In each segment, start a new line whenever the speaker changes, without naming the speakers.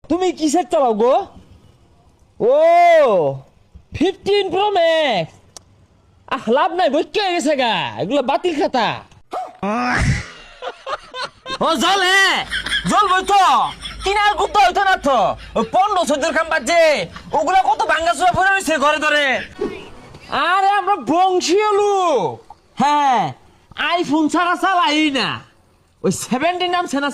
তুমি কিসের চালাও গো? ও 15 প্রো ম্যাক্স। লাভ নাই, বইকে গেছে গা, এগুলো বাতিল খাতা। ও জলে জ্বলবই তো, কিনার কুত্তা হইতো না তো। 15-14 খাম বাজছে, ওগুলা কত ভাঙ্গা চুরা পড়ে রয়েছে ঘরে ধরে। আরে আমরা বংশীয় লোক। হ্যাঁ, আইফোন ছাড়া চালাই না। ওই 70 নামছে না,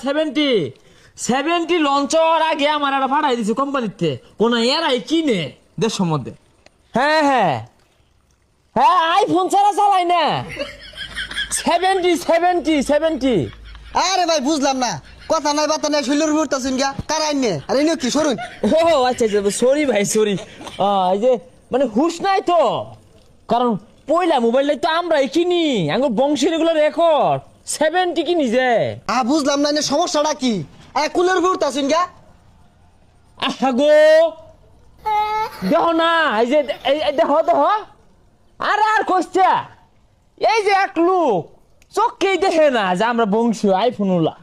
70 লঞ্চ হওয়ার আগে আমার একটা ভাড়াই দিছে কোম্পানিতে, কোন এরাই কিনে দেশের মধ্যে। হ্যাঁ হ্যাঁ হ্যাঁ, আইফোন ছাড়া চালাই না। 70।
আরে ভাই বুঝলাম না, কথা নাই বাতা নাই, শৈলের উপর শুন গা কারাই নে। আরে নিও কি সরুন।
ও আচ্ছা আচ্ছা, সরি ভাই সরি। এই যে মানে হুশ নাই তো, কারণ পয়লা মোবাইলটাই তো আমরাই কিনি, আমার বংশের এগুলো রেকর্ড 70 কিনি যে।
বুঝলাম না, সমস্যাটা কি? কুলের উপর শুন গা।
গো দেখো না, এই যে দেখো দেখো। আরে আর কইছে, এই যে এক লোক চোখেই দেখে না যে আমরা বংশীয় আইফোন ওলা।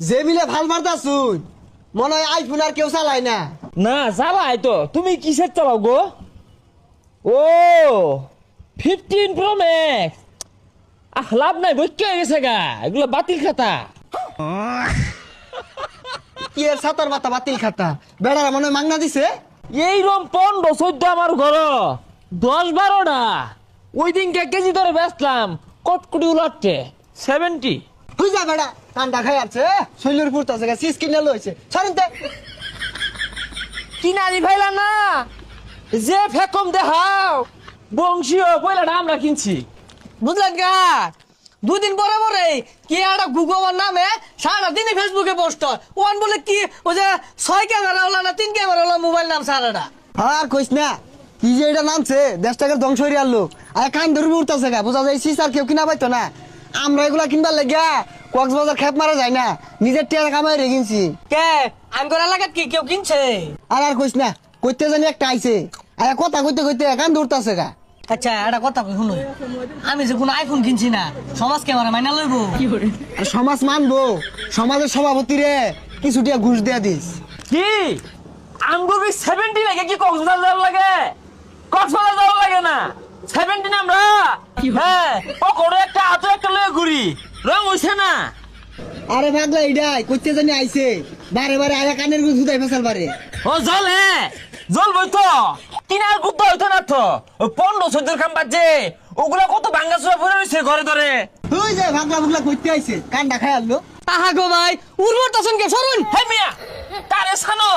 যে মিলে ভাল মারতা শুন, মনে হয় আইফোন আর কেউ চালায় না।
না চালাই তো। তুমি কিসের চালাও গো? ও 15 প্রো ম্যাক্স। লাভ নাই, বইকে গেছে গা, এগুলো বাতিল খাতা।
কি এর সাতার মাথা বাতিল খাতা, বেড়ারা মনে হয় মাংনা দিছে।
এইরকম 15-14 আমার ঘর, 10-12টা। ওই দিনকে কেজি ধরে বেচলাম, কটকুটি উলাটে 70।
তুই যা বেড়া, কান্ডা খাই আছে শৈলের উপর সিস কিনে লইছে সরুনতে।
কিনারি ভাইলা না, যে ফেকম দেখাও বংশীয় পয়লাটা আমরা কিনছি।
বুঝলেন গা, দুদিন পরে পরে কি একটা গুগলের নামে সারা দিনে ফেসবুকে পোস্ট হয়। ওয়ান বলে কি ওই যে 6 ক্যামেরা হলো না 3 ক্যামেরা হলো মোবাইল নাম সারাটা।
আর কইস না, কি যে এটা নামছে দেশটাকে ধ্বংস হয়ে আনলো। আর কান ধরে উঠতেছে গা, বোঝা যায় সিস আর কেউ কিনা পাইতো না। আমরা এগুলা কিনবার লেগা কক্সবাজার খেপ মারা যায় না, নিজের টিয়া কামাই রে কিনছি।
কে আমগর এলাকাত কি কেউ কিনছে?
আর কইস না, কইতে জানি একটা আইছে, আর কথা কইতে কইতে কান ধরতেছে গা।
আচ্ছা একটা কথা কই শুনো, আমি যে কোনো আইফোন কিনছি না, সমাজ ক্যামেরা মাইনা লইব।
আর সমাজ মানবো, সমাজের সভাপতি রে কিছু টিয়া ঘুষ দিয়া দিস।
কি আমগো কি 70 লাগে? কি কক্সবাজার যাওয়ার লাগে? কক্সবাজার যাওয়ার লাগে না, 70 আমরা। হ্যাঁ, ও করে একটা হাতে একটা লয়ে ঘুরি, রং হইছে না।
আরে ভাগলা এইডাই কইতে জানি আইছে, বারে বারে আয়া কানের গুছ ধুদাই ফেসাল বারে।
ও জলে জ্বলবই তো, কিনার কুত্তা হইতো না তো। 15-14 খাম বাজছে, ওগুলা কত ভাঙ্গা চুরা পড়ে রয়েছে ঘরে ধরে।
তুই যে ভাগলা ভুগলা কইতে আইছে, কানটা খাই আনলো।
আহা গো ভাই, উর্বর তখন কে সরুন।
হে মিয়া, কারে ছানো